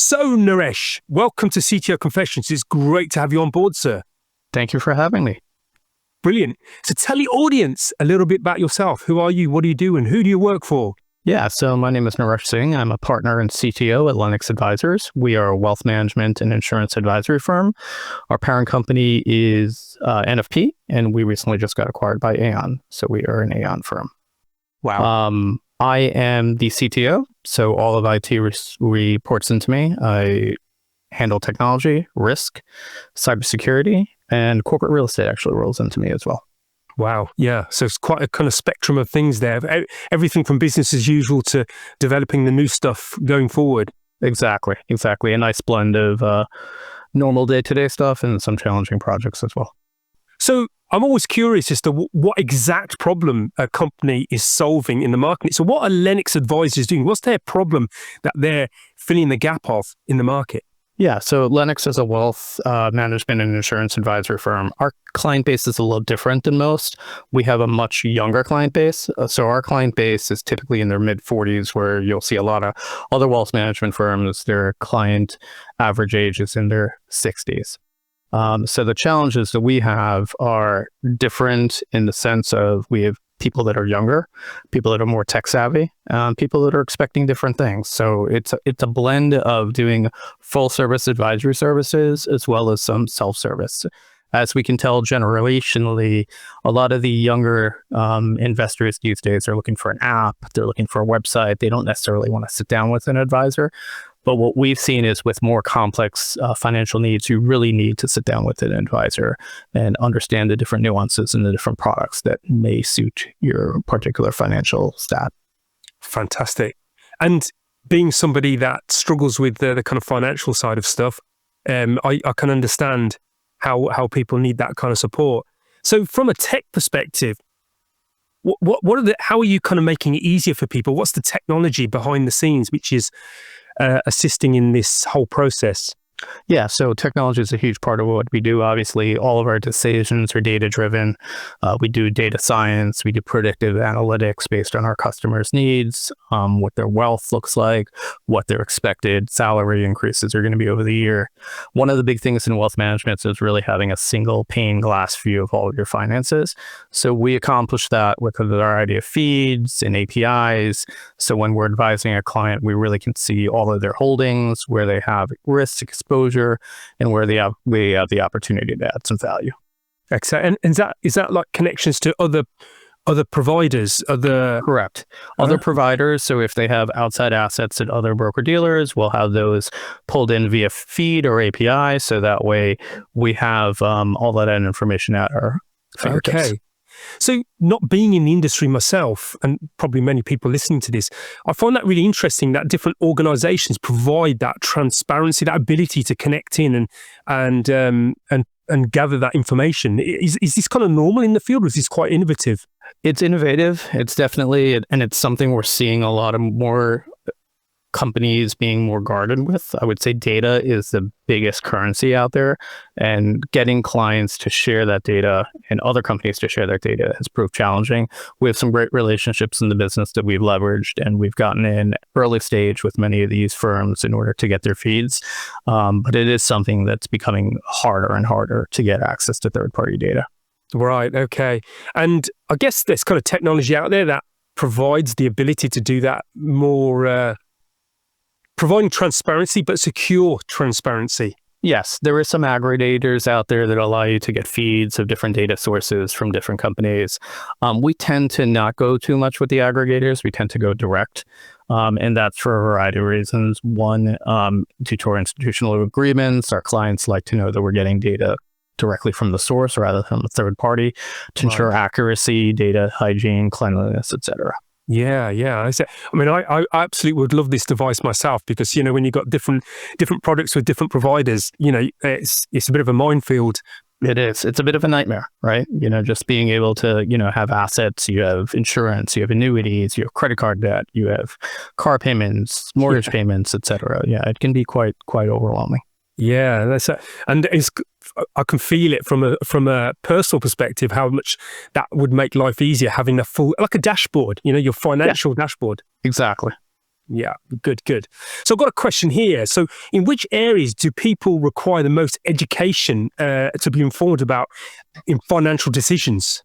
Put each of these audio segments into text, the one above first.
So, Naresh, welcome to CTO Confessions. It's great to have you on board, sir. Thank you for having me. Brilliant. So tell the audience a little bit about yourself. Who are you? What do you do? And who do you work for? Yeah, so my name is Naresh Singh. I'm a partner and CTO at Lenox Advisors. We are a wealth management and insurance advisory firm. Our parent company is NFP, and we recently just got acquired by Aon. So we are an Aon firm. Wow. I am the CTO, so all of IT reports into me. I handle technology, risk, cybersecurity, and corporate real estate actually rolls into me as well. Wow. Yeah. So it's quite a kind of spectrum of things there. Everything from business as usual to developing the new stuff going forward. Exactly. A nice blend of normal day-to-day stuff and some challenging projects as well. So I'm always curious as to what exact problem a company is solving in the market. So what are Lenox Advisors doing? What's their problem that they're filling the gap of in the market? Yeah, so Lenox is a wealth management and insurance advisory firm. Our client base is a little different than most. We have a much younger client base. So our client base is typically in their mid-40s, where you'll see a lot of other wealth management firms, their client average age is in their 60s. So the challenges that we have are different in the sense of we have people that are younger, people that are more tech savvy, people that are expecting different things. So it's a blend of doing full service advisory services as well as some self-service. As we can tell generationally, a lot of the younger investors these days are looking for an app, they're looking for a website, they don't necessarily want to sit down with an advisor. But what we've seen is with more complex financial needs, you really need to sit down with an advisor and understand the different nuances and the different products that may suit your particular financial stat. Fantastic. And being somebody that struggles with the kind of financial side of stuff, I can understand how people need that kind of support. So from a tech perspective, how are you kind of making it easier for people? What's the technology behind the scenes which is assisting in this whole process? Yeah, so technology is a huge part of what we do. Obviously, all of our decisions are data-driven. We do data science. We do predictive analytics based on our customers' needs, what their wealth looks like, what their expected salary increases are going to be over the year. One of the big things in wealth management is really having a single pane glass view of all of your finances. So we accomplish that with a variety of feeds and APIs. So when we're advising a client, we really can see all of their holdings, where they have risk exposure, and where we have the opportunity to add some value. Excellent. And is that like connections to other providers? Correct. Other providers. So if they have outside assets at other broker dealers, we'll have those pulled in via feed or API. So that way we have all that information at our fingertips. Okay. So not being in the industry myself, and probably many people listening to this, I find that really interesting that different organizations provide that transparency, that ability to connect in and gather that information. Is this kind of normal in the field, or is this quite innovative? It's innovative. It's definitely, and it's something we're seeing a lot of more companies being more guarded with. I would say data is the biggest currency out there, and getting clients to share that data and other companies to share their data has proved challenging. We have some great relationships in the business that we've leveraged, and we've gotten in early stage with many of these firms in order to get their feeds. But it is something that's becoming harder and harder to get access to third-party data. Right. Okay. And I guess there's kind of technology out there that provides the ability to do that more, providing transparency, but secure transparency. Yes, there are some aggregators out there that allow you to get feeds of different data sources from different companies. We tend to not go too much with the aggregators. We tend to go direct. And that's for a variety of reasons. One, due to our institutional agreements, our clients like to know that we're getting data directly from the source rather than the third party to ensure accuracy, data hygiene, cleanliness, etc. Yeah. I absolutely would love this device myself, because, when you've got different products with different providers, it's a bit of a minefield. It is. It's a bit of a nightmare, right? Just being able to, have assets, you have insurance, you have annuities, you have credit card debt, you have car payments, mortgage payments, etc. Yeah, it can be quite overwhelming. Yeah, I can feel it from a personal perspective, how much that would make life easier, having a full, like a dashboard, your financial dashboard. Exactly. Yeah, good, good. So I've got a question here. So in which areas do people require the most education to be informed about in financial decisions?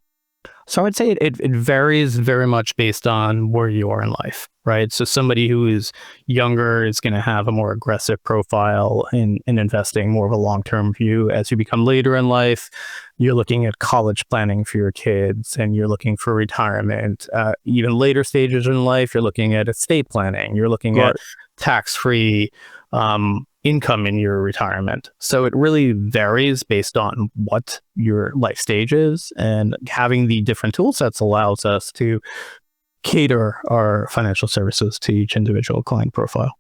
So I would say it varies very much based on where you are in life, right? So somebody who is younger is going to have a more aggressive profile in investing, more of a long-term view. As you become later in life, you're looking at college planning for your kids and you're looking for retirement. Even later stages in life, you're looking at estate planning. You're looking Right. at tax-free income in your retirement. So it really varies based on what your life stage is, and having the different tool sets allows us to cater our financial services to each individual client profile.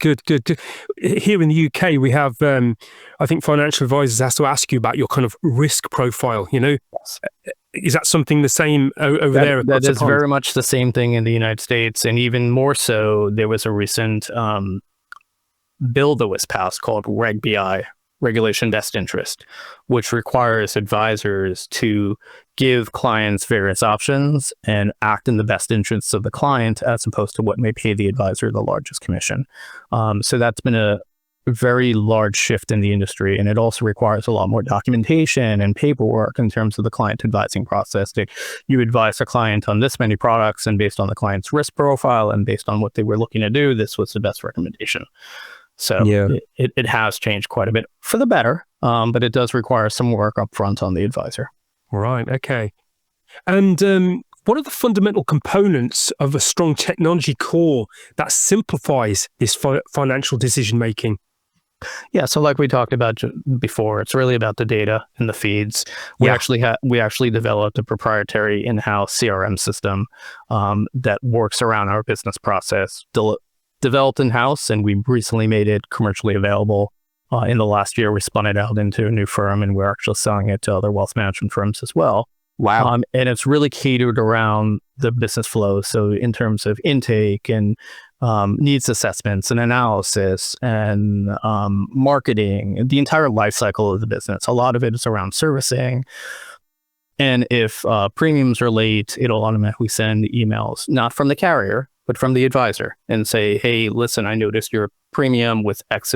Good, good, good. Here in the UK, we have, I think financial advisors has to ask you about your kind of risk profile, you know? Yes. Is that something the same over there across That the is pond? very much the same thing in the United States, and even more so, there was a recent bill that was passed called Reg BI, Regulation Best Interest, which requires advisors to give clients various options and act in the best interests of the client as opposed to what may pay the advisor the largest commission. So that's been a very large shift in the industry, and it also requires a lot more documentation and paperwork in terms of the client advising process. You advise a client on this many products, and based on the client's risk profile and based on what they were looking to do, this was the best recommendation. So Yeah. it has changed quite a bit for the better, but it does require some work up front on the advisor. Right. Okay. And what are the fundamental components of a strong technology core that simplifies this financial decision making? Yeah, so like we talked about before, it's really about the data and the feeds. We Yeah. actually developed a proprietary in-house CRM system that works around our business process, developed in-house, and we recently made it commercially available. In the last year, we spun it out into a new firm, and we're actually selling it to other wealth management firms as well. Wow. And it's really catered around the business flow. So in terms of intake and needs assessments and analysis and marketing, the entire life cycle of the business. A lot of it is around servicing. And if premiums are late, it'll automatically send emails, not from the carrier, but from the advisor, and say, hey, listen, I noticed your premium with X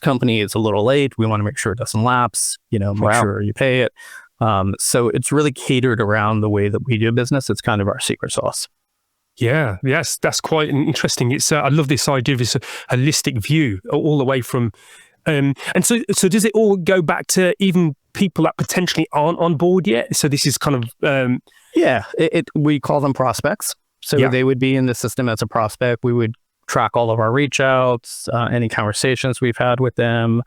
company is a little late. We want to make sure it doesn't lapse, make sure you pay it. So it's really catered around the way that we do business. It's kind of our secret sauce. Yeah, yes, that's quite interesting. It's I love this idea of this holistic view all the way from, and so does it all go back to even people that potentially aren't on board yet? So this is kind of Yeah, we call them prospects. So they would be in the system as a prospect. We would track all of our reach outs, any conversations we've had with them.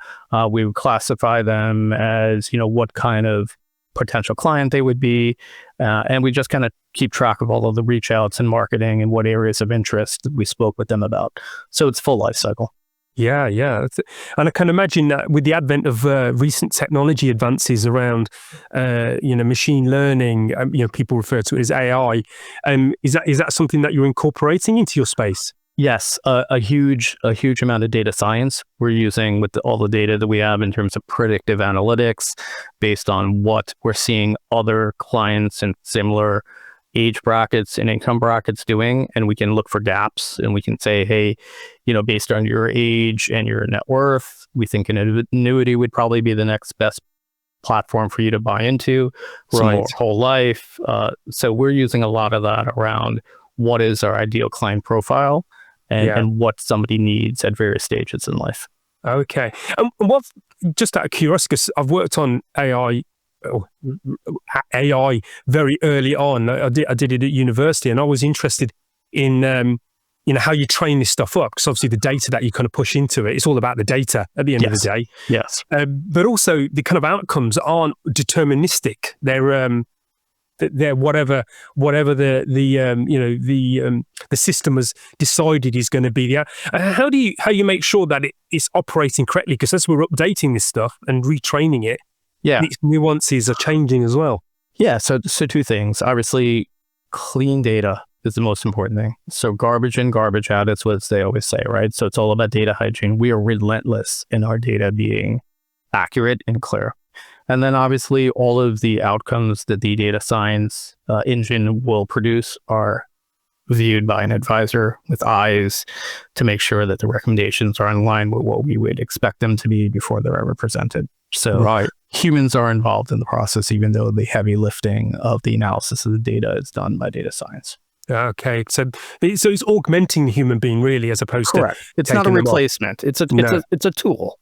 We would classify them as, what kind of potential client they would be. And we just kind of keep track of all of the reach outs and marketing and what areas of interest we spoke with them about. So it's full life cycle. Yeah, yeah. And I can imagine that with the advent of recent technology advances around, machine learning, people refer to it as AI. Is that something that you're incorporating into your space? Yes, a huge amount of data science we're using with all the data that we have in terms of predictive analytics based on what we're seeing other clients in similar age brackets and income brackets doing. And we can look for gaps, and we can say, hey, based on your age and your net worth, we think an annuity would probably be the next best platform for you to buy into. Some more whole life. So we're using a lot of that around what is our ideal client profile and what somebody needs at various stages in life. Okay. And what, just out of curiosity, because I've worked on AI very early on. I did it at university, and I was interested in how you train this stuff up, because obviously the data that you kind of push into it, it's all about the data at the end of the day. Yes. But also the kind of outcomes aren't deterministic. They're whatever the system has decided is going to be. How do you make sure that it's operating correctly? Because as we're updating this stuff and retraining it, its nuances are changing as well. Yeah. So two things. Obviously, clean data is the most important thing. So garbage in, garbage out is what they always say, right? So it's all about data hygiene. We are relentless in our data being accurate and clear. And then obviously all of the outcomes that the data science engine will produce are viewed by an advisor with eyes to make sure that the recommendations are in line with what we would expect them to be before they're ever presented. So humans are involved in the process, even though the heavy lifting of the analysis of the data is done by data science. Okay, so it's augmenting the human being really, as opposed Correct. to It's not a replacement. It's a tool.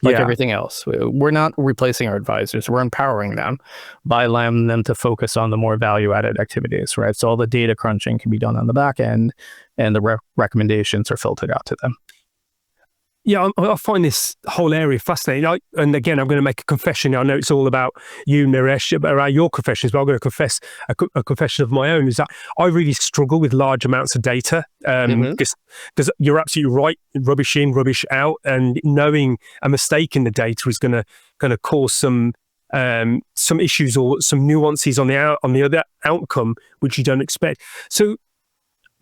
Like everything else. We're not replacing our advisors. We're empowering them by allowing them to focus on the more value-added activities, right? So all the data crunching can be done on the back end, and the recommendations are filtered out to them. Yeah, I find this whole area fascinating. And again, I'm going to make a confession. I know it's all about you, Naresh, about your confessions, but I'm going to confess a confession of my own, is that I really struggle with large amounts of data, because you're absolutely right, rubbish in, rubbish out, and knowing a mistake in the data is going to cause some issues or some nuances on the other outcome, which you don't expect. So,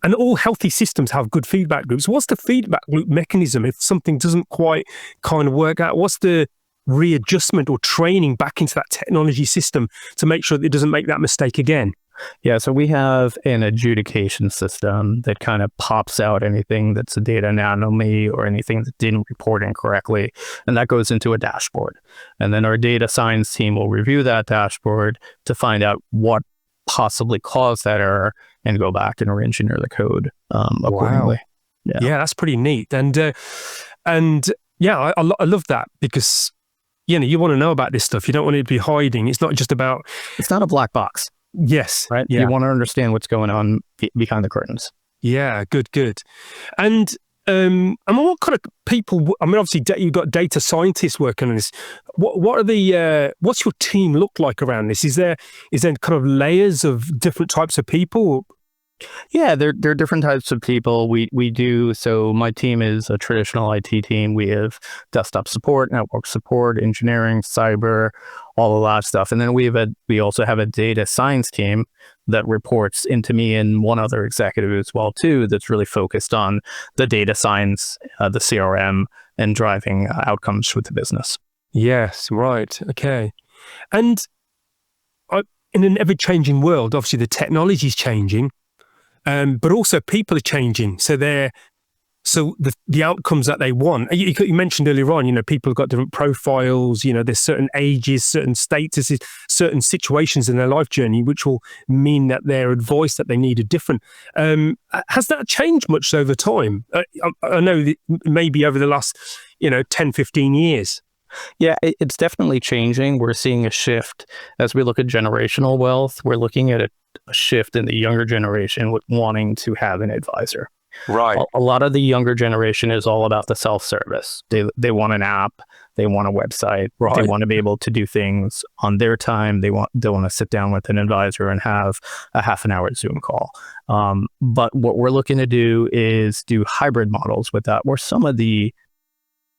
and all healthy systems have good feedback loops. What's the feedback loop mechanism if something doesn't quite kind of work out? What's the readjustment or training back into that technology system to make sure that it doesn't make that mistake again? Yeah, so we have an adjudication system that kind of pops out anything that's a data anomaly or anything that didn't report incorrectly, and that goes into a dashboard. And then our data science team will review that dashboard to find out what possibly caused that error and go back and re-engineer the code accordingly. Wow. Yeah, that's pretty neat. And yeah, I love that, because you want to know about this stuff. You don't want it to be hiding. It's not just about. It's not a black box. Yes. Right. Yeah. You want to understand what's going on behind the curtains. Yeah. Good. And what kind of people? I mean, obviously, you've got data scientists working on this. What are the? What's your team look like around this? Is there kind of layers of different types of people? Yeah, there are different types of people. We do. So my team is a traditional IT team. We have desktop support, network support, engineering, cyber, all of that stuff. And then we also have a data science team that reports into me and one other executive as well too, that's really focused on the data science, the CRM, and driving outcomes with the business. Yes, right. Okay. And in an ever-changing world, obviously the technology is changing, but also people are changing. So the outcomes that they want. You mentioned earlier on, people have got different profiles. There's certain ages, certain statuses, certain situations in their life journey, which will mean that their advice that they need are different. Has that changed much over time? I know that maybe over the last, 10, 15 years. Yeah, it's definitely changing. We're seeing a shift as we look at generational wealth. We're looking at a shift in the younger generation with wanting to have an advisor. Right. A lot of the younger generation is all about the self-service. They want an app, they want a website, right. They want to be able to do things on their time. They want to sit down with an advisor and have a half an hour Zoom call. But what we're looking to do is do hybrid models with that, where some of the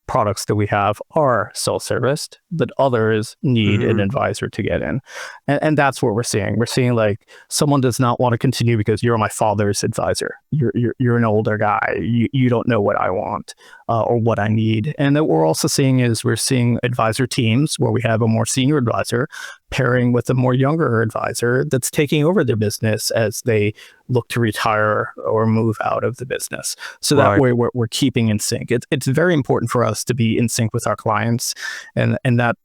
products that we have are self-serviced, but others need an advisor to get in. And that's what we're seeing. We're seeing like someone does not want to continue because you're my father's advisor. You're an older guy. You don't know what I want or what I need. And what we're also seeing is we're seeing advisor teams where we have a more senior advisor pairing with a more younger advisor that's taking over their business as they look to retire or move out of the business. So that way we're keeping in sync. It's very important for us to be in sync with our clients, and that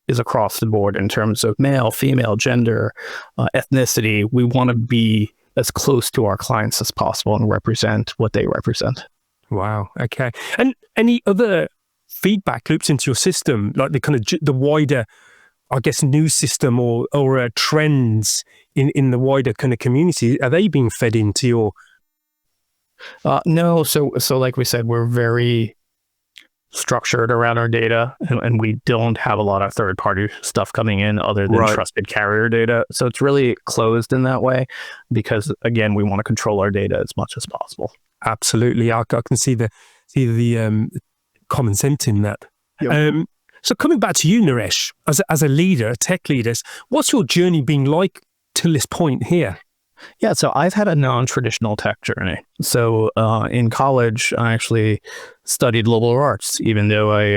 is across the board in terms of male, female, gender, ethnicity. We want to be as close to our clients as possible and represent what they represent. Wow. Okay. And any other feedback loops into your system, like the kind of the wider, I guess, news system or trends in the wider kind of community? Are they being fed into your? No. So like we said, we're very structured around our data, and we don't have a lot of third-party stuff coming in other than trusted carrier data. So it's really closed in that way because, again, we want to control our data as much as possible. Absolutely. I can see the common sense in that. Yep. So coming back to you, Naresh, as a leader, a tech leader, what's your journey been like till this point here? Yeah, so I've had a non-traditional tech journey. So in college, I actually studied liberal arts, even though I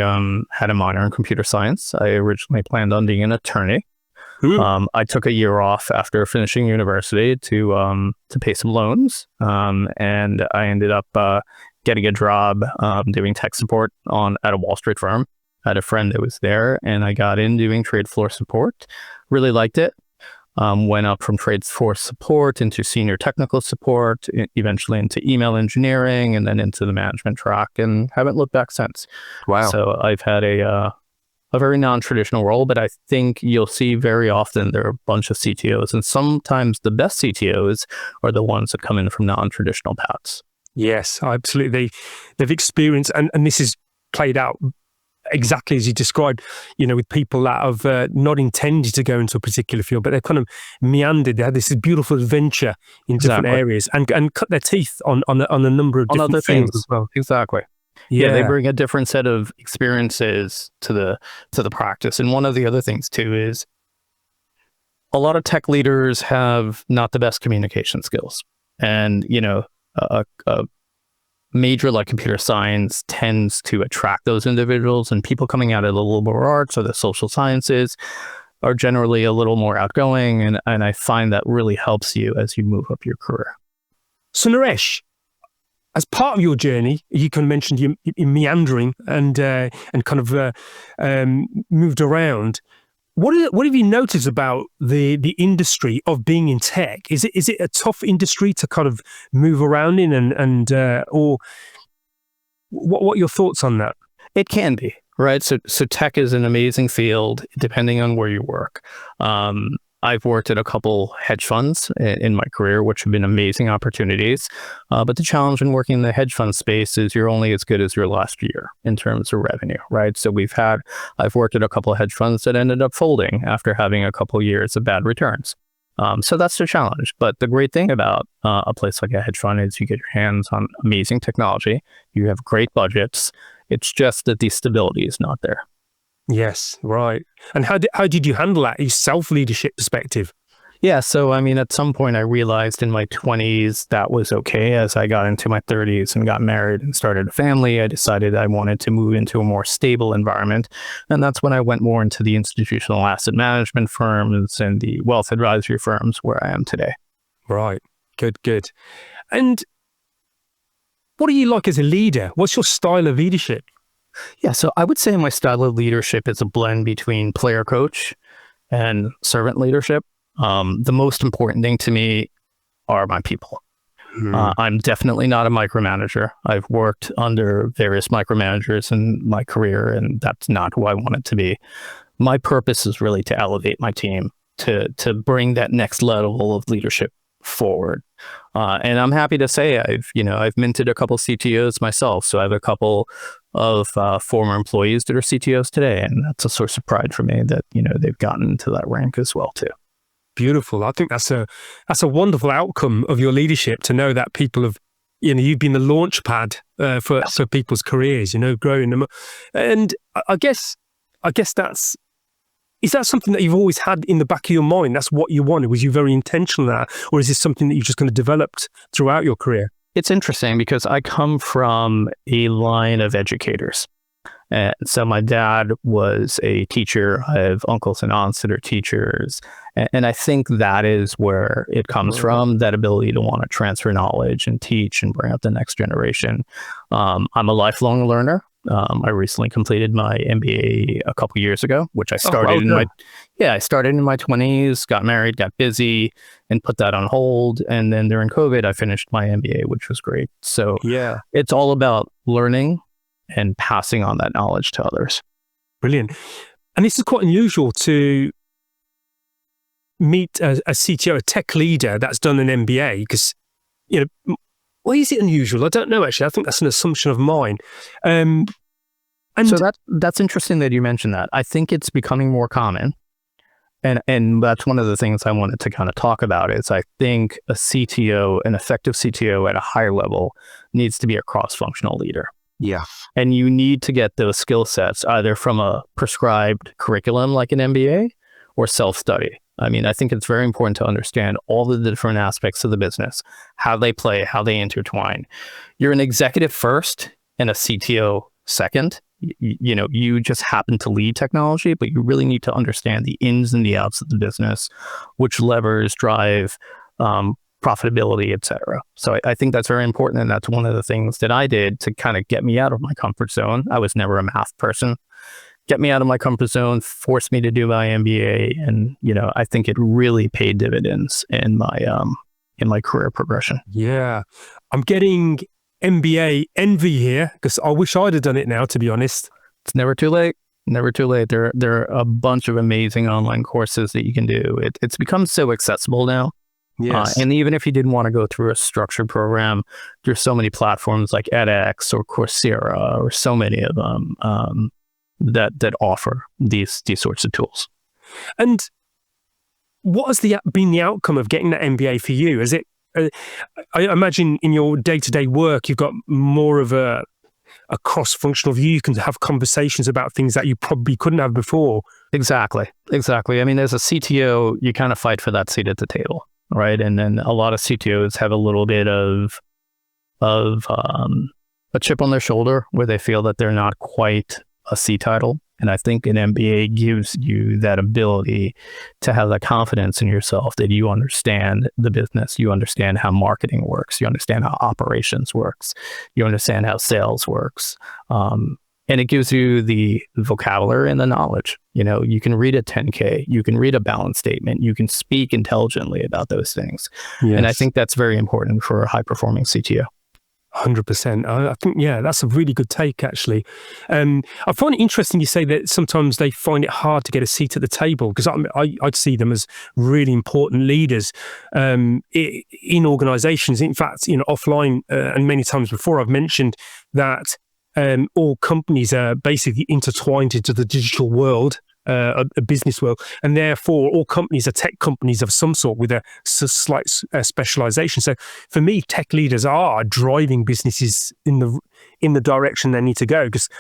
had a minor in computer science. I originally planned on being an attorney. Ooh. I took a year off after finishing university to pay some loans, and I ended up getting a job doing tech support at a Wall Street firm. I had a friend that was there, and I got in doing trade floor support. Really liked it. Went up from trade floor support into senior technical support, eventually into email engineering, and then into the management track, and haven't looked back since. Wow. So I've had a very non-traditional role, but I think you'll see very often there are a bunch of CTOs, and sometimes the best CTOs are the ones that come in from non-traditional paths. Yes, absolutely. They've experienced, and this is played out exactly as you described, with people that have not intended to go into a particular field, but they've kind of meandered. They had this beautiful adventure in different areas and cut their teeth on a number of different other things things as well. Exactly. Yeah, they bring a different set of experiences to the practice. And one of the other things too is a lot of tech leaders have not the best communication skills. And, a major like computer science tends to attract those individuals, and people coming out of the liberal arts or the social sciences are generally a little more outgoing. And I find that really helps you as you move up your career. So Naresh, as part of your journey, you kind of mentioned you meandering and kind of moved around. What have you noticed about the industry of being in tech? Is it a tough industry to kind of move around in, and or what are your thoughts on that? It can be, right? So tech is an amazing field, depending on where you work. I've worked at a couple hedge funds in my career, which have been amazing opportunities. But the challenge in working in the hedge fund space is you're only as good as your last year in terms of revenue, right? So I've worked at a couple of hedge funds that ended up folding after having a couple of years of bad returns. So that's the challenge. But the great thing about a place like a hedge fund is you get your hands on amazing technology. You have great budgets. It's just that the stability is not there. Yes, right. And how did you handle that, a self-leadership perspective? Yeah, so I mean, at some point I realized in my 20s that was okay. As I got into my 30s and got married and started a family, I decided I wanted to move into a more stable environment. And that's when I went more into the institutional asset management firms and the wealth advisory firms where I am today. Right. Good. And what are you like as a leader? What's your style of leadership? Yeah, so I would say my style of leadership is a blend between player coach and servant leadership. The most important thing to me are my people. I'm definitely not a micromanager. I've worked under various micromanagers in my career, and that's not who I want it to be. My purpose is really to elevate my team, to bring that next level of leadership forward. And I'm happy to say I've minted a couple CTOs myself. So I have a couple of former employees that are CTOs today, and that's a source of pride for me that they've gotten into that rank as well too. Beautiful. I think that's a wonderful outcome of your leadership, to know that people have, you've been the launch pad for people's careers, growing them. And I guess is that something that you've always had in the back of your mind? That's what you wanted. Was you very intentional in that, or is this something that you've just kind of developed throughout your career? It's interesting because I come from a line of educators. And so my dad was a teacher. I have uncles and aunts that are teachers. And I think that is where it comes from, that ability to want to transfer knowledge and teach and bring up the next generation. I'm a lifelong learner. I recently completed my MBA a couple years ago, which I started I started in my 20s, got married, got busy, and put that on hold. And then during COVID, I finished my MBA, which was great. So it's all about learning and passing on that knowledge to others. Brilliant. And this is quite unusual to meet a CTO, a tech leader that's done an MBA, because, why is it unusual? I don't know, actually. I think that's an assumption of mine. And so that's interesting that you mentioned that. I think it's becoming more common. And that's one of the things I wanted to kind of talk about is I think a CTO, an effective CTO at a higher level, needs to be a cross-functional leader. Yeah. And you need to get those skill sets either from a prescribed curriculum like an MBA or self-study. I mean, I think it's very important to understand all the different aspects of the business, how they play, how they intertwine. You're an executive first and a CTO second. you just happen to lead technology, but you really need to understand the ins and the outs of the business, which levers drive profitability, et cetera. So I think that's very important. And that's one of the things that I did to kind of get me out of my comfort zone. I was never a math person. Get me out of my comfort zone, forced me to do my MBA. And, I think it really paid dividends in my career progression. Yeah. I'm getting MBA envy here because I wish I'd have done it now, to be honest. It's never too late. Never too late. There are a bunch of amazing online courses that you can do. It's become so accessible now. Yes. And even if you didn't want to go through a structured program, there's so many platforms like edX or Coursera or so many of them that offer these sorts of tools. And what has been the outcome of getting that MBA for you? Is it? I imagine in your day-to-day work, you've got more of a cross-functional view. You can have conversations about things that you probably couldn't have before. Exactly. I mean, as a CTO, you kind of fight for that seat at the table, right? And then a lot of CTOs have a little bit of a chip on their shoulder where they feel that they're not quite a C title. And I think an MBA gives you that ability to have that confidence in yourself that you understand the business, you understand how marketing works, you understand how operations works, you understand how sales works. And it gives you the vocabulary and the knowledge. You can read a 10K, you can read a balance statement, you can speak intelligently about those things. Yes. And I think that's very important for a high-performing CTO. 100%. I think, that's a really good take, actually. I find it interesting you say that sometimes they find it hard to get a seat at the table, because I'd see them as really important leaders in organizations. In fact, offline and many times before, I've mentioned that all companies are basically intertwined into the digital world, a business world, and therefore all companies are tech companies of some sort with a slight specialization. So for me, tech leaders are driving businesses in the direction they need to go, because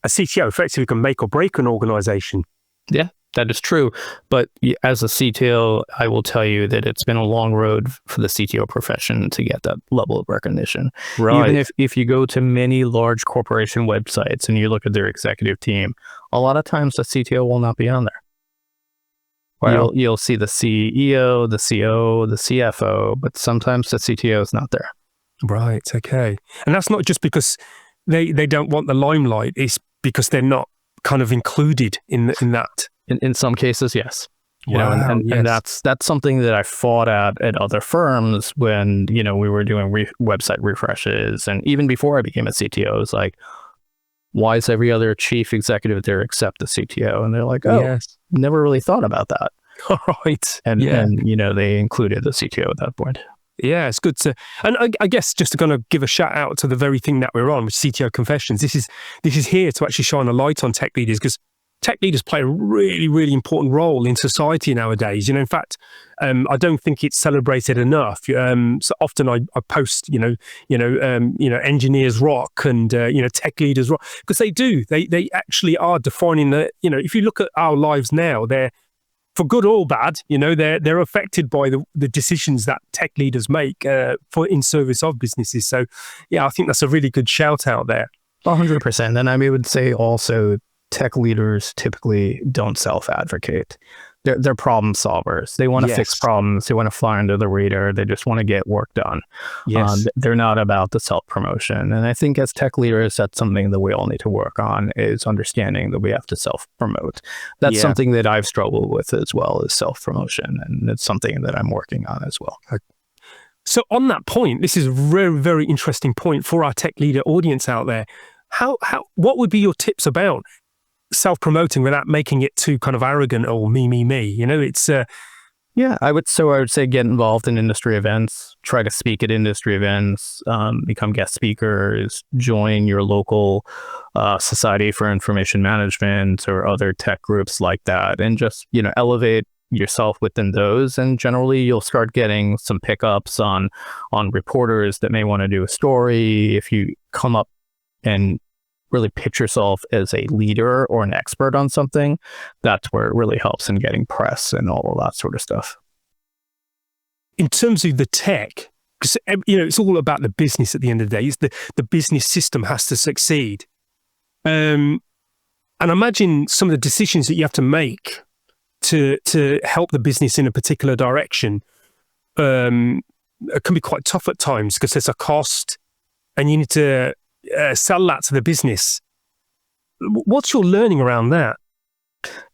a CTO effectively can make or break an organization. Yeah, that is true. But as a CTO, I will tell you that it's been a long road for the CTO profession to get that level of recognition. Right. Even if you go to many large corporation websites and you look at their executive team, a lot of times the CTO will not be on there. Wow. You'll see the CEO, the COO, the CFO, but sometimes the CTO is not there. Right. Okay. And that's not just because they don't want the limelight. It's because they're not kind of included in that. In some cases, yes. And that's something that I fought at other firms when, we were doing website refreshes. And even before I became a CTO, it's like, why is every other chief executive there except the CTO? And they're like, never really thought about that. All right. And they included the CTO at that point. Yeah, it's good to, and I guess just to kind of give a shout out to the very thing that we're on with CTO Confessions. This is here to actually shine a light on tech leaders, because tech leaders play a really, really important role in society nowadays. In fact, I don't think it's celebrated enough. So often I post, engineers rock and tech leaders rock, because they do. They actually are defining the. If you look at our lives now, they're, for good or bad, they're affected by the decisions that tech leaders make in service of businesses. So, I think that's a really good shout out there. 100%. And I would say also, tech leaders typically don't self-advocate. They're problem solvers. They want to fix problems. They want to fly under the radar. They just want to get work done. Yes. They're not about the self-promotion. And I think as tech leaders, that's something that we all need to work on, is understanding that we have to self-promote. That's something that I've struggled with as well, is self-promotion. And it's something that I'm working on as well. So on that point, this is a very, very interesting point for our tech leader audience out there. What would be your tips about self-promoting without making it too kind of arrogant or me? It's I would say get involved in industry events, try to speak at industry events, become guest speakers, join your local Society for Information Management or other tech groups like that, and just elevate yourself within those. And generally you'll start getting some pickups on reporters that may want to do a story. If you come up and really pitch yourself as a leader or an expert on something, that's where it really helps in getting press and all of that sort of stuff. In terms of the tech, because it's all about the business at the end of the day. It's the business system has to succeed. And imagine some of the decisions that you have to make to help the business in a particular direction. It can be quite tough at times because there's a cost and you need to sell that to the business. What's your learning around that?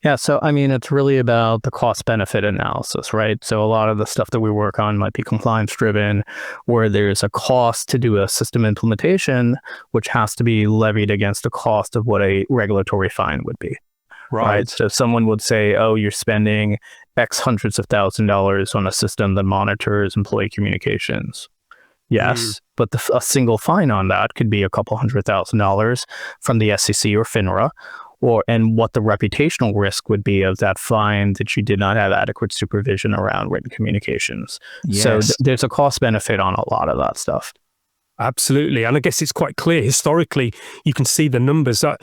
Yeah, so I mean, it's really about the cost benefit analysis, right? So a lot of the stuff that we work on might be compliance driven, where there's a cost to do a system implementation, which has to be levied against the cost of what a regulatory fine would be. Right. So someone would say, oh, you're spending X hundreds of $1,000s on a system that monitors employee communications. Yes, but a single fine on that could be a couple $100,000 from the SEC or FINRA, and what the reputational risk would be of that fine that you did not have adequate supervision around written communications. Yes. So there's a cost benefit on a lot of that stuff. Absolutely. And I guess it's quite clear historically, you can see the numbers. I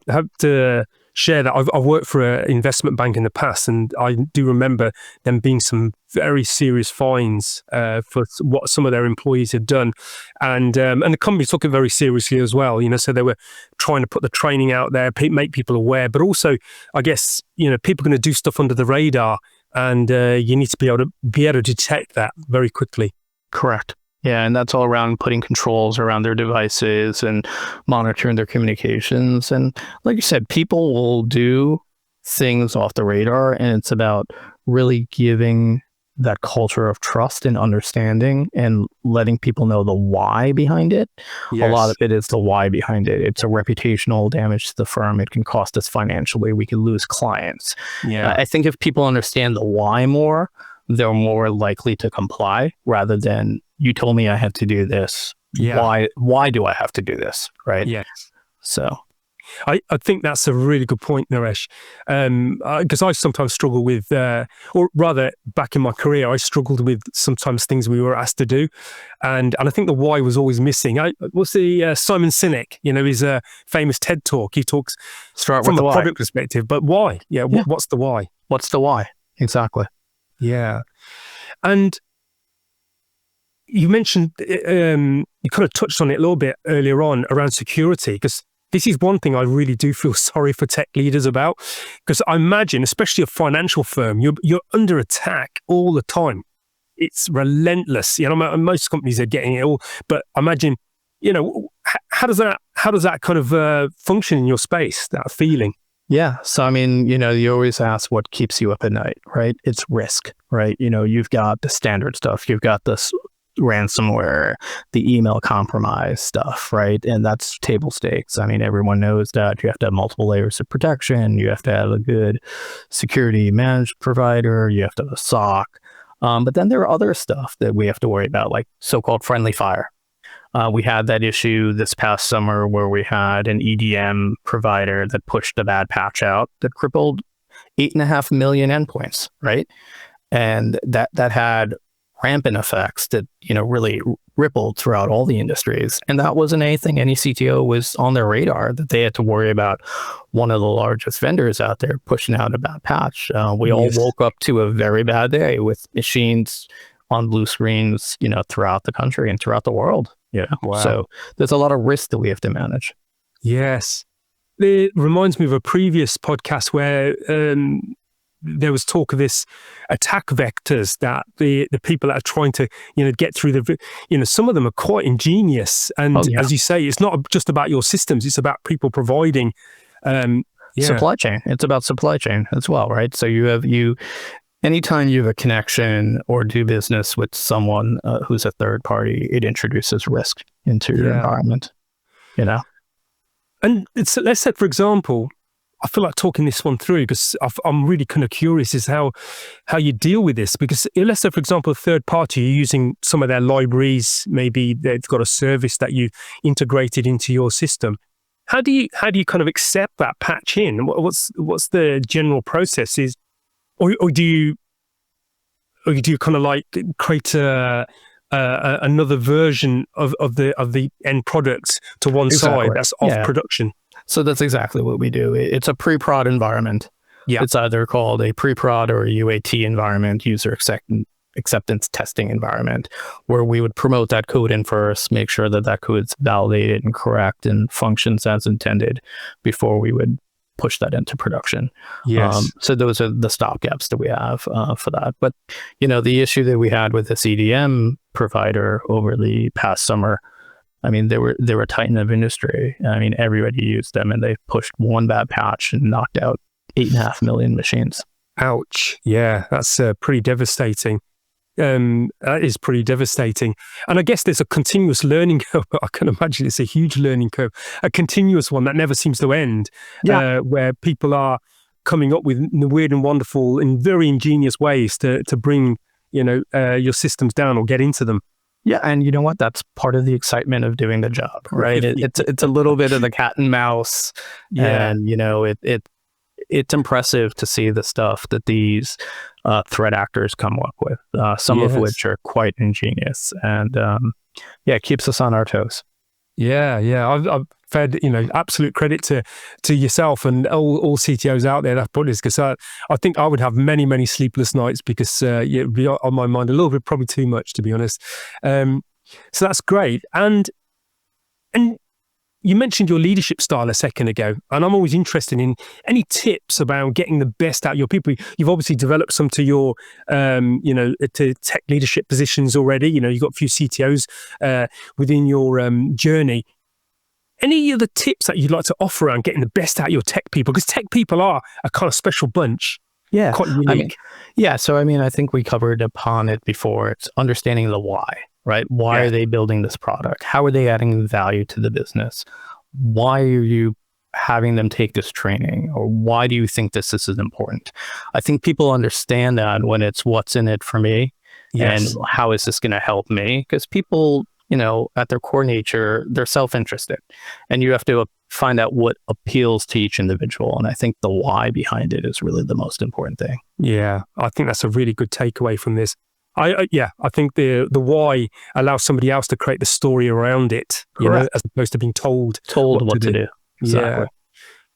have to share that I've worked for an investment bank in the past, and I do remember them being some very serious fines for what some of their employees had done, and the company took it very seriously as well. So they were trying to put the training out there, make people aware, but also, I guess, people are going to do stuff under the radar, and you need to be able to detect that very quickly. Correct. Yeah, and that's all around putting controls around their devices and monitoring their communications. And like you said, people will do things off the radar, and it's about really giving that culture of trust and understanding and letting people know the why behind it. Yes. A lot of it is the why behind it. It's a reputational damage to the firm. It can cost us financially. We can lose clients. Yeah, I think if people understand the why more, they're more likely to comply rather than, you told me I had to do this. Yeah. Why do I have to do this? Right. Yes. So I think that's a really good point, Naresh. Because I sometimes struggle with, or rather back in my career, I struggled with sometimes things we were asked to do. And I think the why was always missing. What's the Simon Sinek, his famous TED talk. He talks from a product perspective, but why? Yeah. What's the why? What's the why? Exactly. Yeah. And you mentioned, you kind of touched on it a little bit earlier on around security, because this is one thing I really do feel sorry for tech leaders about, because I imagine, especially a financial firm, you're under attack all the time. It's relentless. Most companies are getting it all, but imagine, how does that kind of function in your space, that feeling? Yeah. So, I mean, you always ask what keeps you up at night, right? It's risk, right? You've got the standard stuff. You've got this ransomware, the email compromise stuff, right? And that's table stakes. I mean, everyone knows that you have to have multiple layers of protection. You have to have a good security managed provider. You have to have a SOC. But then there are other stuff that we have to worry about, like so-called friendly fire. We had that issue this past summer where we had an EDM provider that pushed a bad patch out that crippled 8.5 million endpoints, right? And that had rampant effects that, really rippled throughout all the industries. And that wasn't anything any CTO was on their radar, that they had to worry about one of the largest vendors out there pushing out a bad patch. We all woke up to a very bad day with machines on blue screens, throughout the country and throughout the world. Wow. So there's a lot of risk that we have to manage. Yes. It reminds me of a previous podcast where there was talk of this attack vectors that the people that are trying to, get through some of them are quite ingenious. And as you say, it's not just about your systems, it's about people providing supply chain. It's about supply chain as well, right? So anytime you have a connection or do business with someone who's a third party, it introduces risk into your environment, And let's say, for example, I feel like talking this one through because I'm really kind of curious is how you deal with this. Because let's say, for example, a third party, you're using some of their libraries, maybe they've got a service that you integrated into your system. How do you kind of accept that patch in? What's the general process? Or do you kind of like create another version of the end product to one side that's off production? So that's exactly what we do. It's a pre-prod environment. Yeah. It's either called a pre-prod or a UAT environment, user acceptance testing environment where we would promote that code in first, make sure that that code's validated and correct and functions as intended before we would push that into production. Yes. So those are the stopgaps that we have for that. But, the issue that we had with the CDM provider over the past summer, I mean, they were a titan of industry. I mean, everybody used them, and they pushed one bad patch and knocked out 8.5 million machines. Ouch. Yeah, that's pretty devastating. That is pretty devastating. And I guess there's a continuous learning curve. I can imagine it's a huge learning curve, a continuous one that never seems to end, where people are coming up with weird and wonderful and very ingenious ways to bring, your systems down or get into them. Yeah, and you know what? That's part of the excitement of doing the job, right? It's a little bit of the cat and mouse, and it's impressive to see the stuff that these threat actors come up with. Some of which are quite ingenious, and it keeps us on our toes. Yeah. I've fed absolute credit to yourself and all CTOs out there that put this, because I think I would have many sleepless nights because it'd be on my mind a little bit, probably too much, to be honest. So that's great. And you mentioned your leadership style a second ago, and I'm always interested in any tips about getting the best out of your people. You've obviously developed some to your, to tech leadership positions already. You've got a few CTOs within your journey. Any other tips that you'd like to offer around getting the best out of your tech people? Because tech people are a kind of special bunch. Yeah. Quite unique. I think we covered upon it before. It's understanding the why, right? Why are they building this product? How are they adding value to the business? Why are you having them take this training? Or why do you think this is important? I think people understand that when it's what's in it for me and how is this going to help me? Because people, at their core nature, they're self-interested, and you have to find out what appeals to each individual. And I think the why behind it is really the most important thing. Yeah, I think that's a really good takeaway from this. I think the why allows somebody else to create the story around it, as opposed to being told what to do. Exactly.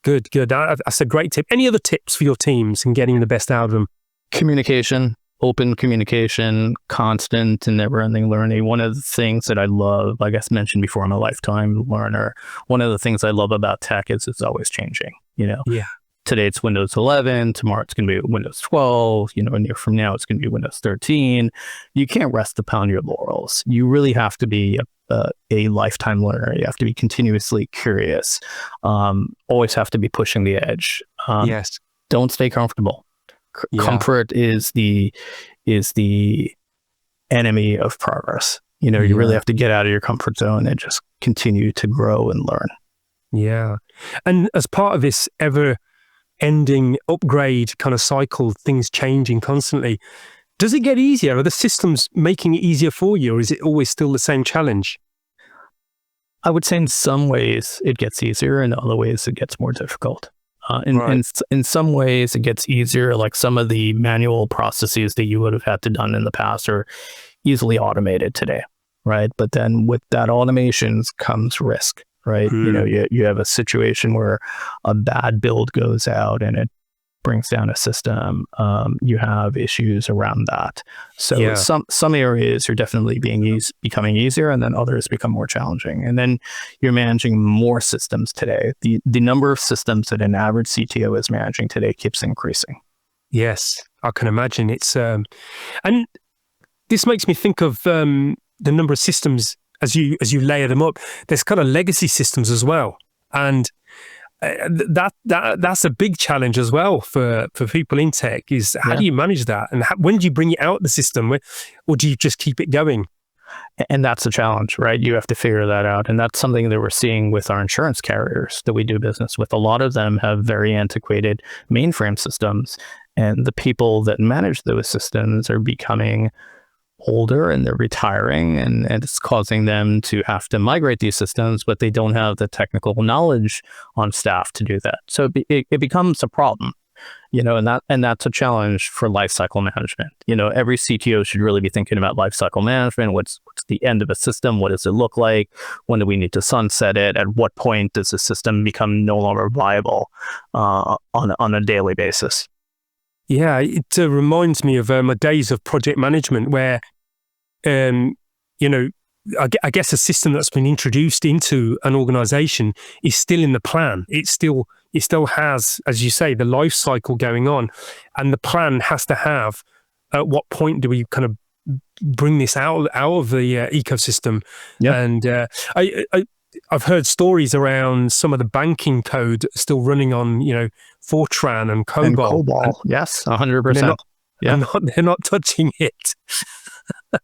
Yeah. Good. That's a great tip. Any other tips for your teams in getting the best out of them? Communication. Open communication, constant and never-ending learning. One of the things that I love, like I mentioned before, I'm a lifetime learner. One of the things I love about tech is it's always changing. Today it's Windows 11, tomorrow it's going to be Windows 12, a year from now it's going to be Windows 13. You can't rest upon your laurels. You really have to be a lifetime learner. You have to be continuously curious. Always have to be pushing the edge. Don't stay comfortable. Comfort is the enemy of progress. You really have to get out of your comfort zone and just continue to grow and learn. Yeah. And as part of this ever-ending upgrade kind of cycle, things changing constantly, does it get easier? Are the systems making it easier for you, or is it always still the same challenge? I would say in some ways it gets easier, in other ways it gets more difficult. In some ways it gets easier, like some of the manual processes that you would have had to done in the past are easily automated today, right? But then with that automations comes risk, right? You have a situation where a bad build goes out and it brings down a system. You have issues around that. So some areas are definitely becoming easier, and then others become more challenging. And then you're managing more systems today. The number of systems that an average CTO is managing today keeps increasing. Yes, I can imagine. It's and this makes me think of the number of systems as you layer them up. There's kind of legacy systems as well, and that's a big challenge as well for people in tech. Is how do you manage that, and when do you bring it out of the system, or do you just keep it going? And that's the challenge, right? You have to figure that out, and that's something that we're seeing with our insurance carriers that we do business with. A lot of them have very antiquated mainframe systems, and the people that manage those systems are becoming older and they're retiring, and it's causing them to have to migrate these systems, but they don't have the technical knowledge on staff to do that. So it becomes a problem, and that's a challenge for lifecycle management. Every CTO should really be thinking about lifecycle management. What's the end of a system? What does it look like? When do we need to sunset it? At what point does the system become no longer viable on a daily basis? Yeah, it reminds me of my days of project management where, you know, I guess a system that's been introduced into an organization is still in the plan. It still has, as you say, the life cycle going on, and the plan has to have, at what point do we kind of bring this out of the ecosystem? Yeah. And I've heard stories around some of the banking code still running on, Fortran and COBOL. And COBOL, yes, 100%. They're not touching it.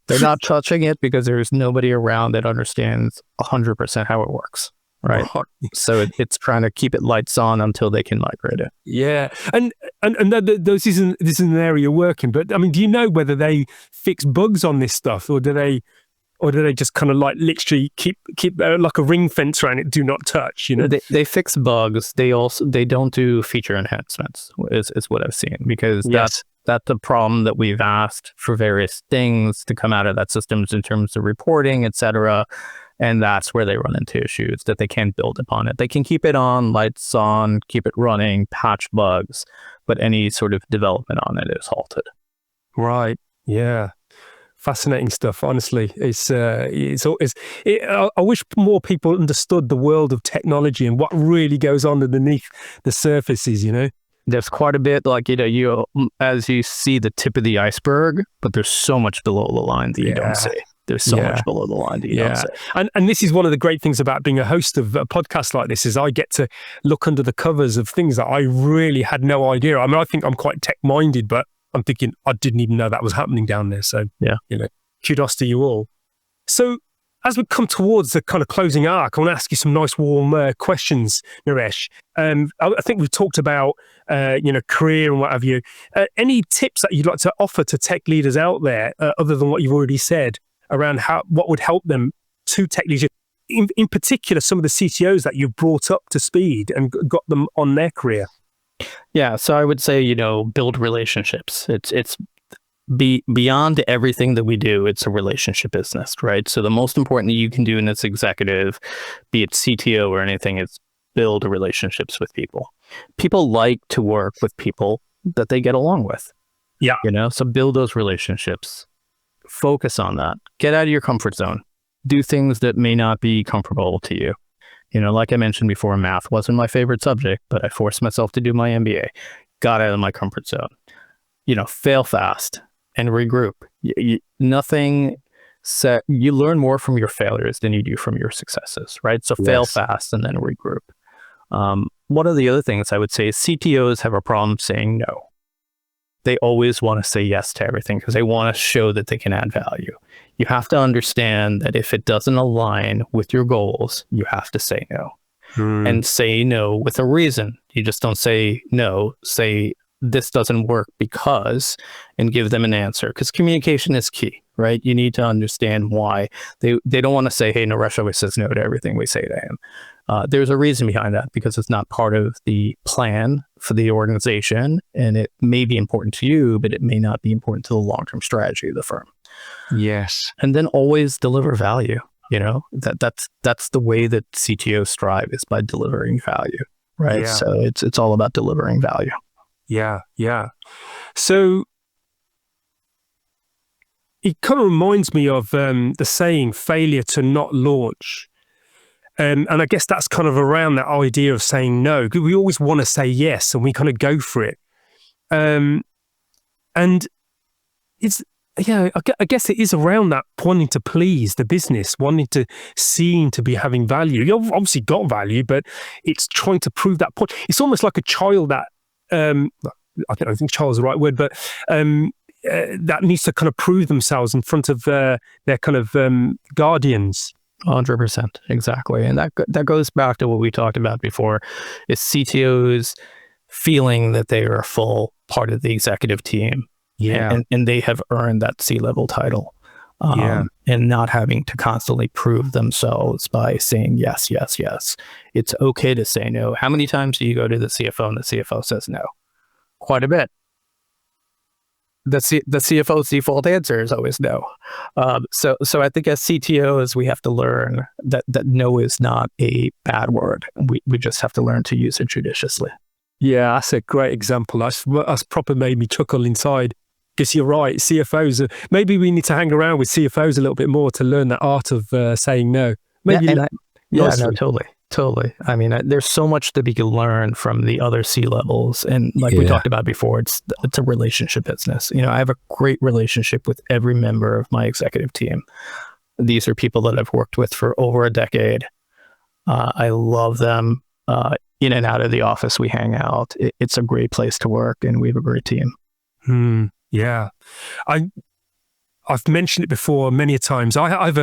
They're not touching it because there's nobody around that understands 100% how it works, right? So it's trying to keep it lights on until they can migrate it. Yeah, and this isn't an area you're working, but I mean, do you know whether they fix bugs on this stuff, or do they just kind of like literally keep like a ring fence around it, do not touch? They fix bugs. They don't do feature enhancements. Is what I've seen, because that's the problem that we've asked for various things to come out of that systems in terms of reporting, etc. And that's where they run into issues that they can't build upon it. They can keep it on, lights on, keep it running, patch bugs, but any sort of development on it is halted. Right. Yeah. Fascinating stuff. Honestly, I wish more people understood the world of technology and what really goes on underneath the surfaces. There's quite a bit, like, as you see the tip of the iceberg, but there's so much below the line that you don't see. There's so much below the line that you don't see. And this is one of the great things about being a host of a podcast like this, is I get to look under the covers of things that I really had no idea. I mean, I think I'm quite tech-minded, but I'm thinking I didn't even know that was happening down there. So, kudos to you all. So, as we come towards the kind of closing arc, I want to ask you some nice warm questions, Naresh. I think we've talked about, career and what have you. Any tips that you'd like to offer to tech leaders out there, other than what you've already said, around what would help them to tech leaders? In particular, some of the CTOs that you've brought up to speed and got them on their career. Yeah, so I would say, build relationships. It's beyond everything that we do, it's a relationship business, right? So the most important that you can do in this executive, be it CTO or anything, is build relationships with people. People like to work with people that they get along with. Yeah. So build those relationships. Focus on that. Get out of your comfort zone. Do things that may not be comfortable to you. Like I mentioned before, math wasn't my favorite subject, but I forced myself to do my MBA. Got out of my comfort zone. Fail fast and regroup. You learn more from your failures than you do from your successes, right? So fail fast and then regroup. One of the other things I would say is CTOs have a problem saying no. They always want to say yes to everything because they want to show that they can add value. You have to understand that if it doesn't align with your goals, you have to say no. And say no with a reason. You just don't say no, say this doesn't work because, and give them an answer, because communication is key, right? You need to understand why. They don't want to say, hey, Naresh always says no to everything we say to him. There's a reason behind that, because it's not part of the plan for the organization, and it may be important to you, but it may not be important to the long-term strategy of the firm. Yes. And then always deliver value. That's the way that CTOs strive, is by delivering value, right? Yeah. So it's all about delivering value. Yeah. So it kind of reminds me of the saying, failure to not launch. And I guess that's kind of around that idea of saying no. We always want to say yes, and we kind of go for it. And it's, I guess it is around that wanting to please the business, wanting to seem to be having value. You've obviously got value, but it's trying to prove that point. It's almost like a child that, I don't think child's the right word, but that needs to kind of prove themselves in front of their kind of guardians. 100%, exactly. And that goes back to what we talked about before, is CTOs feeling that they are a full part of the executive team. Yeah. And they have earned that C-level title. And not having to constantly prove themselves by saying yes. It's okay to say no. How many times do you go to the CFO and the CFO says no? Quite a bit. The CFO's default answer is always no. So I think as CTOs, we have to learn that no is not a bad word. We just have to learn to use it judiciously. Yeah, that's a great example. That's proper made me chuckle inside. Because you're right, CFOs, maybe we need to hang around with CFOs a little bit more to learn that art of saying no. Yeah, Maybe and yeah, no, nicely. totally. I mean, there's so much that we can learn from the other C levels, and like we Yeah. talked about before, it's a relationship business. I have a great relationship with every member of my executive team. These are people that I've worked with for over a decade. I love them. In and out of the office, we hang out. It's a great place to work, and we have a great team. Yeah. I've mentioned it before many a times. I have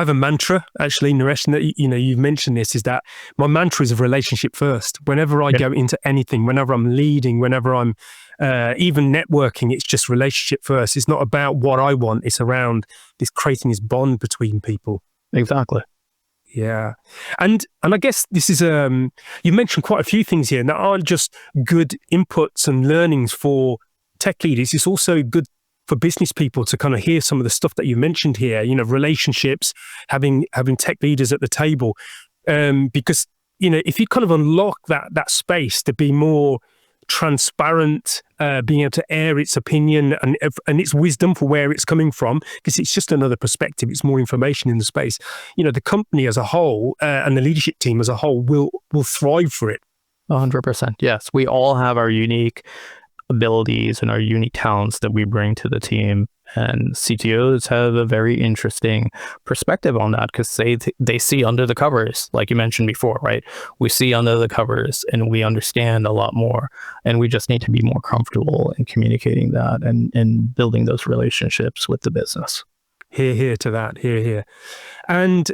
a mantra, actually, Naresh, and that, you've mentioned this, is that my mantra is of relationship first. Whenever I go into anything, whenever I'm leading, whenever I'm even networking, it's just relationship first. It's not about what I want. It's around creating this bond between people. Exactly. Yeah. And I guess this is, you mentioned quite a few things here that aren't just good inputs and learnings for tech leaders. It's also good for business people to kind of hear some of the stuff that you mentioned here, relationships, having tech leaders at the table. Because, if you kind of unlock that space to be more transparent, being able to air its opinion and its wisdom for where it's coming from, because it's just another perspective, it's more information in the space. The company as a whole and the leadership team as a whole will thrive for it. 100%. Yes, we all have our unique abilities and our unique talents that we bring to the team, and CTOs have a very interesting perspective on that because they see under the covers, like you mentioned before, right? We see under the covers and we understand a lot more, and we just need to be more comfortable in communicating that and building those relationships with the business. Hear to that. Hear. And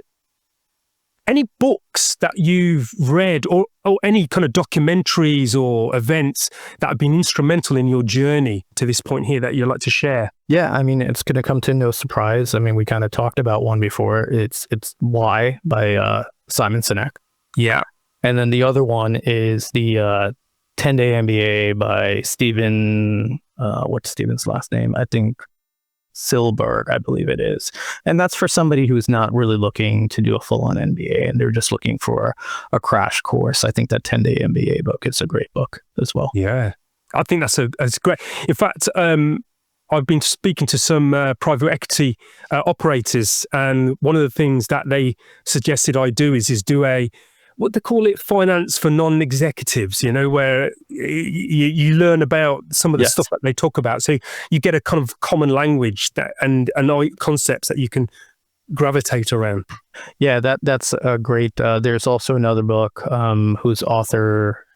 any books that you've read or any kind of documentaries or events that have been instrumental in your journey to this point here that you'd like to share? Yeah, I mean, it's going to come to no surprise. I mean, we kind of talked about one before. It's Why by Simon Sinek. Yeah. And then the other one is the 10-Day MBA by Stephen, what's Stephen's last name? I think Silberg, I believe it is. And that's for somebody who's not really looking to do a full-on MBA and they're just looking for a crash course. I think that 10-Day MBA book is a great book as well. Yeah, I think that's great. In fact, I've been speaking to some private equity operators, and one of the things that they suggested I do is do what they call it, finance for non-executives, where you learn about some of the stuff that they talk about. So you get a kind of common language and concepts that you can gravitate around. Yeah, that's a great, there's also another book whose author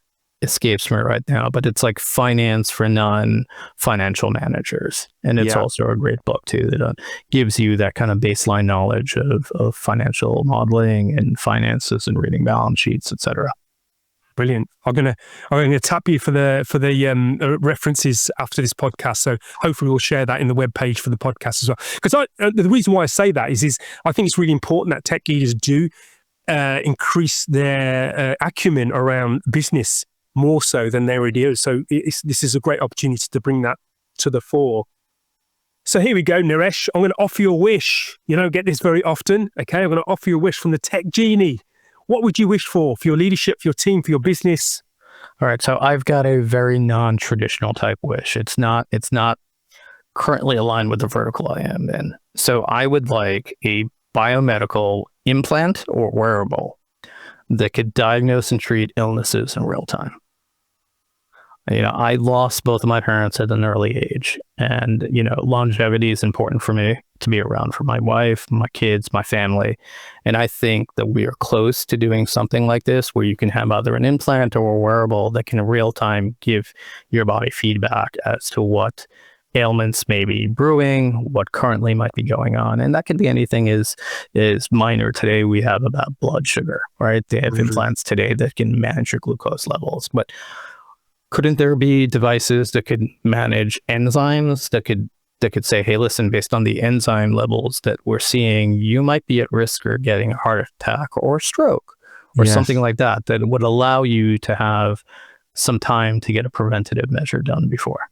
escapes me right now, but it's like Finance for Non-Financial Managers. And it's also a great book too that gives you that kind of baseline knowledge of financial modeling and finances and reading balance sheets, etc. Brilliant. I'm gonna tap you for the references after this podcast. So hopefully we'll share that in the webpage for the podcast as well. Because the reason why I say that is I think it's really important that tech leaders do increase their acumen around business more so than their ideas. So this is a great opportunity to bring that to the fore. So here we go, Naresh. I'm going to offer you a wish. You don't get this very often. Okay, I'm going to offer you a wish from the tech genie. What would you wish for your leadership, for your team, for your business? All right, so I've got a very non-traditional type wish. It's not currently aligned with the vertical I am in. So I would like a biomedical implant or wearable that could diagnose and treat illnesses in real time. I lost both of my parents at an early age, and, longevity is important for me to be around for my wife, my kids, my family. And I think that we are close to doing something like this where you can have either an implant or a wearable that can in real time give your body feedback as to what ailments may be brewing, what currently might be going on. And that could be anything is minor. Today we have about blood sugar, right? They have implants today that can manage your glucose levels, but couldn't there be devices that could manage enzymes that could say, hey, listen, based on the enzyme levels that we're seeing, you might be at risk for getting a heart attack or stroke or something like that would allow you to have some time to get a preventative measure done before.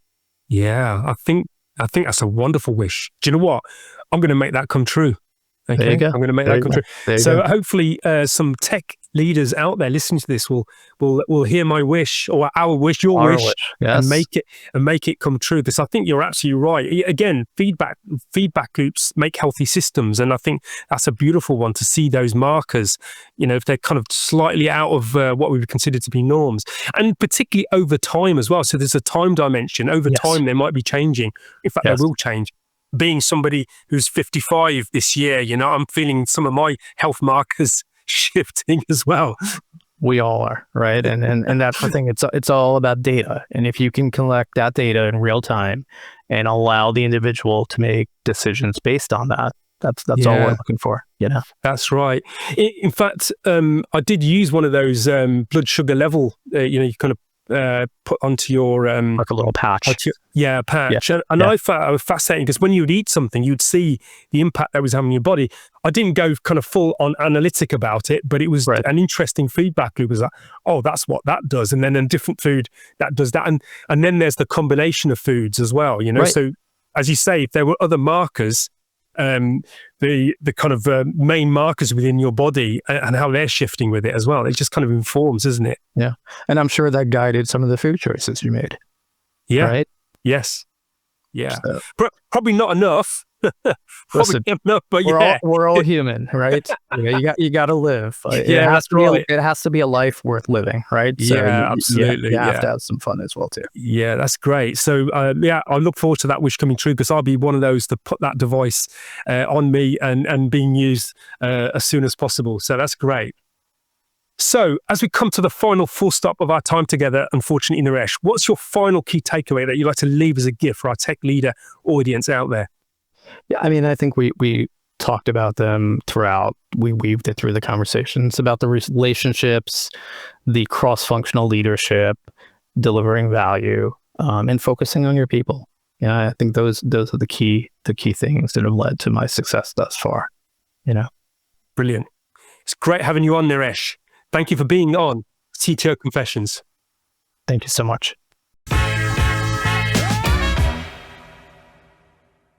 Yeah, I think that's a wonderful wish. Do you know what? I'm going to make that come true. Okay, There you go. I'm going to make There that you come go. true. There you So go. hopefully, some tech leaders out there listening to this will hear my wish, or our wish, your Our wish, wish. and Yes. make it come true. Because I think you're absolutely right. Again, feedback loops make healthy systems, and I think that's a beautiful one to see those markers. If they're kind of slightly out of what we would consider to be norms, and particularly over time as well. So there's a time dimension. Over Yes. time, they might be changing. In fact, Yes. they will change. Being somebody who's 55 this year, I'm feeling some of my health markers shifting as well. We all are, right? And that's the thing. It's all about data. And if you can collect that data in real time and allow the individual to make decisions based on that, that's all we're Yeah, looking for. that's right. In fact, I did use one of those blood sugar level, you kind of put onto your Like a little patch. patch. And Yeah. I found it was fascinating because when you would eat something, you'd see the impact that was having on your body. I didn't go kind of full on analytic about it, but it was Right. an interesting feedback loop. Was like, oh, that's what that does. And then a different food that does that. And then there's the combination of foods as well, Right. So as you say, if there were other markers, the kind of main markers within your body and how they're shifting with it as well, it just kind of informs, doesn't it? Yeah. And I'm sure that guided some of the food choices you made. Yeah. Right. Yes. Yeah. So, Probably not enough. listen, Enough, but we're all human, right? You got to live. Yeah, that's right. It has to be a life worth living, right? So Yeah, absolutely. you have to have some fun as well too. Yeah, that's great. So, I look forward to that wish coming true because I'll be one of those to put that device on me and being used as soon as possible. So that's great. So, as we come to the final full stop of our time together, unfortunately, Naresh, what's your final key takeaway that you'd like to leave as a gift for our tech leader audience out there? Yeah, I mean, I think we talked about them throughout. We weaved it through the conversations about the relationships, the cross-functional leadership, delivering value, and focusing on your people. Yeah, I think those are the key things that have led to my success thus far. Brilliant. It's great having you on, Naresh. Thank you for being on CTO Confessions. Thank you so much.